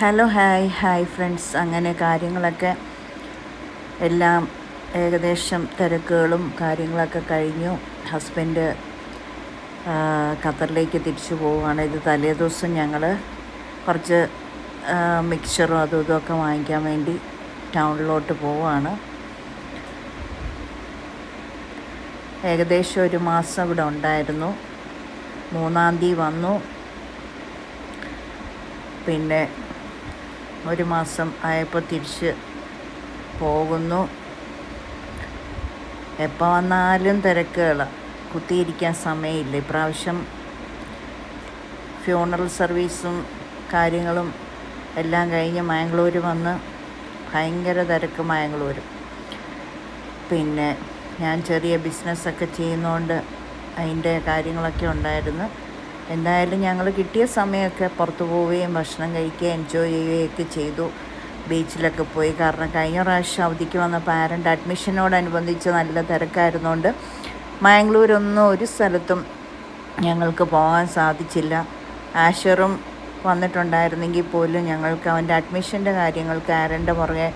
Hello hi friends. അങ്ങനെ കാര്യങ്ങളൊക്കെ എല്ലാം ഏകദേശം തിരക്കുകളും കാര്യങ്ങളൊക്കെ കഴിഞ്ഞു. ഹസ്ബൻഡ് ഖത്തറിലേക്ക് തിരിച്ചു പോവുകയാണ്. ഇത് തലേദിവസം ഞങ്ങൾ കുറച്ച് മിക്സറും അതും ഇതൊക്കെ വാങ്ങിക്കാൻ വേണ്ടി ടൗണിലോട്ട് പോവുകയാണ്. ഏകദേശം ഒരു മാസം ഇവിടെ ഉണ്ടായിരുന്നു. 3-ാം തീയതി വന്നു. പിന്നെ ഒരു മാസം ആയപ്പോൾ തിരിച്ച് പോകുന്നു. എപ്പോൾ വന്നാലും തിരക്കുകളാണ്, കുത്തിയിരിക്കാൻ സമയമില്ല. ഇപ്രാവശ്യം ഫ്യൂണറൽ സർവീസും കാര്യങ്ങളും എല്ലാം കഴിഞ്ഞ് മാംഗ്ലൂർ വന്ന് ഭയങ്കര തിരക്ക് മാംഗ്ലൂർ. പിന്നെ ഞാൻ ചെറിയ ബിസിനസ്സൊക്കെ ചെയ്യുന്നതുകൊണ്ട് അതിൻ്റെ കാര്യങ്ങളൊക്കെ ഉണ്ടായിരുന്നു. എന്തായാലും ഞങ്ങൾ കിട്ടിയ സമയമൊക്കെ പുറത്തു പോവുകയും ഭക്ഷണം കഴിക്കുകയും എൻജോയ് ചെയ്യുകയൊക്കെ ചെയ്തു. ബീച്ചിലൊക്കെ പോയി. കാരണം കഴിഞ്ഞ പ്രാവശ്യം അവധിക്ക് വന്ന പാരൻ്റ് അഡ്മിഷനോടനുബന്ധിച്ച് നല്ല തിരക്കായിരുന്നുകൊണ്ട് മാംഗ്ലൂരൊന്നും ഒരു സ്ഥലത്തും ഞങ്ങൾക്ക് പോകാൻ സാധിച്ചില്ല. ആഷറും വന്നിട്ടുണ്ടായിരുന്നെങ്കിൽ പോലും ഞങ്ങൾക്ക് അവൻ്റെ അഡ്മിഷൻ്റെ കാര്യങ്ങൾക്ക് ആരൻ്റെ പുറകെ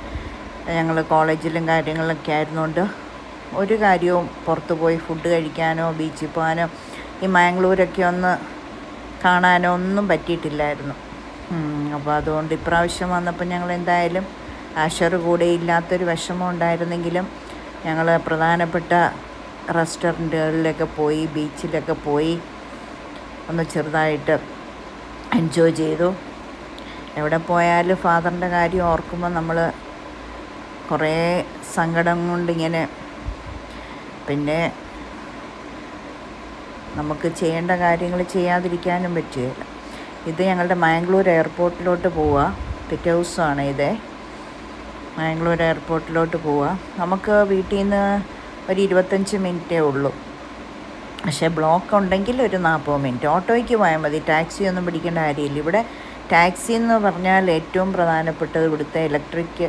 ഞങ്ങൾ കോളേജിലും കാര്യങ്ങളൊക്കെ ആയിരുന്നുകൊണ്ട് ഒരു കാര്യവും പുറത്തു പോയി ഫുഡ് കഴിക്കാനോ ബീച്ചിൽ പോകാനോ ഈ മാംഗ്ലൂരൊക്കെ ഒന്ന് കാണാനോ ഒന്നും പറ്റിയിട്ടില്ലായിരുന്നു. അപ്പോൾ അതുകൊണ്ട് ഇപ്രാവശ്യം വന്നപ്പോൾ ഞങ്ങൾ എന്തായാലും ആഷർ കൂടെ ഇല്ലാത്തൊരു വിഷമം ഉണ്ടായിരുന്നെങ്കിലും ഞങ്ങൾ പ്രധാനപ്പെട്ട റെസ്റ്റോറൻറ്റുകളിലൊക്കെ പോയി ബീച്ചിലൊക്കെ പോയി ഒന്ന് ചെറുതായിട്ട് എൻജോയ് ചെയ്തു. എവിടെ പോയാലും ഫാദറിൻ്റെ കാര്യം ഓർക്കുമ്പോൾ നമ്മൾ കുറേ സങ്കടം കൊണ്ടിങ്ങനെ, പിന്നെ നമുക്ക് ചെയ്യേണ്ട കാര്യങ്ങൾ ചെയ്യാതിരിക്കാനും പറ്റുകയില്ല. ഇത് ഞങ്ങളുടെ മാംഗ്ലൂർ എയർപോർട്ടിലോട്ട് പോവുക. പിറ്റേ ദിവസമാണ് ഇത്. മാംഗ്ലൂർ എയർപോർട്ടിലോട്ട് പോവുക. നമുക്ക് വീട്ടിൽ നിന്ന് ഒരു 25 മിനിറ്റേ ഉള്ളൂ. പക്ഷേ ബ്ലോക്ക് ഉണ്ടെങ്കിൽ ഒരു 40 മിനിറ്റ് ഓട്ടോയ്ക്ക് പോയാൽ മതി. ടാക്സി ഒന്നും പിടിക്കേണ്ട കാര്യമില്ല. ഇവിടെ ടാക്സി എന്ന് പറഞ്ഞാൽ ഏറ്റവും പ്രധാനപ്പെട്ടത് ഇവിടുത്തെ ഇലക്ട്രിക്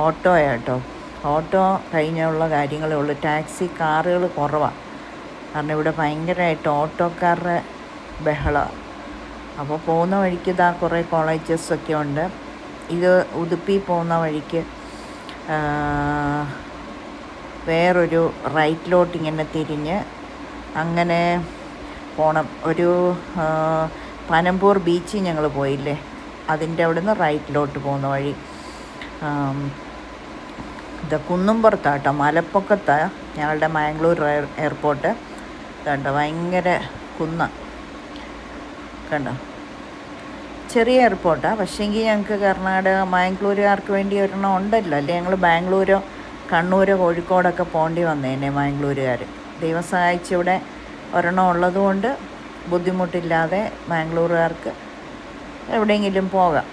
ഓട്ടോയാട്ടോ. ഓട്ടോ കഴിഞ്ഞുള്ള കാര്യങ്ങളേ ഉള്ളൂ. ടാക്സി കാറുകൾ കുറവാണ്. കാരണം ഇവിടെ ഭയങ്കരമായിട്ട് ഓട്ടോക്കാരുടെ ബഹളമാണ്. അപ്പോൾ പോകുന്ന വഴിക്ക് ഇതാ കുറേ കോളേജസൊക്കെ ഉണ്ട്. ഇത് ഉടുപ്പി പോകുന്ന വഴിക്ക് വേറൊരു റൈറ്റിലോട്ട് ഇങ്ങനെ തിരിഞ്ഞ് അങ്ങനെ പോകണം. ഒരു പനമ്പൂർ ബീച്ചിൽ ഞങ്ങൾ പോയില്ലേ, അതിൻ്റെ അവിടെ നിന്ന് റൈറ്റിലോട്ട് പോകുന്ന വഴി. ഇത് കുന്നുംപുറത്താട്ടോ, മലപ്പൊക്കത്താണ് ഞങ്ങളുടെ മാംഗ്ലൂർ എയർപോർട്ട്. കണ്ടോ, ഭയങ്കര കണ്ടോ, ചെറിയ എയർപോർട്ടാണ്. പക്ഷേങ്കിൽ ഞങ്ങൾക്ക് കർണാടക മാംഗ്ലൂരുകാർക്ക് വേണ്ടി ഒരെണ്ണം ഉണ്ടല്ലോ. അല്ലേ ഞങ്ങൾ ബാംഗ്ലൂരോ കണ്ണൂരോ കോഴിക്കോടൊക്കെ പോകേണ്ടി വന്നേനെ മാംഗ്ലൂരുകാർ. ദൈവം സഹായിച്ച് ഇവിടെ ഒരെണ്ണം ഉള്ളതുകൊണ്ട് ബുദ്ധിമുട്ടില്ലാതെ മാംഗ്ലൂരുകാർക്ക് എവിടെയെങ്കിലും പോകാം.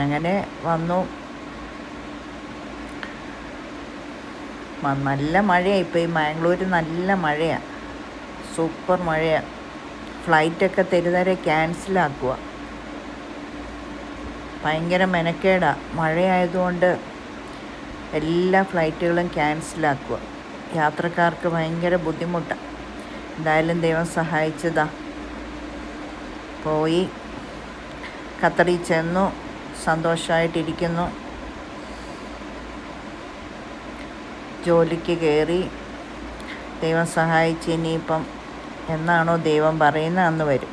അങ്ങനെ വന്നു. നല്ല മഴയാണ് ഇപ്പോൾ ഈ മാംഗ്ലൂർ, നല്ല മഴയാണ്, സൂപ്പർ മഴയാണ്. ഫ്ലൈറ്റൊക്കെ തെരുതരെ ക്യാൻസലാക്കുക. ഭയങ്കര മെനക്കേടാണ്. മഴയായതുകൊണ്ട് എല്ലാ ഫ്ലൈറ്റുകളും ക്യാൻസലാക്കുക. യാത്രക്കാർക്ക് ഭയങ്കര ബുദ്ധിമുട്ടാണ്. എന്തായാലും ദൈവം സഹായിച്ചതാ. പോയി ഖത്തറിൽ ചെന്നു, സന്തോഷമായിട്ടിരിക്കുന്നു. ജോലിക്ക് കയറി. ദൈവം സഹായിച്ച് ഇനിയിപ്പം എന്നാണോ ദൈവം പറയുന്നത് അന്ന് വരും.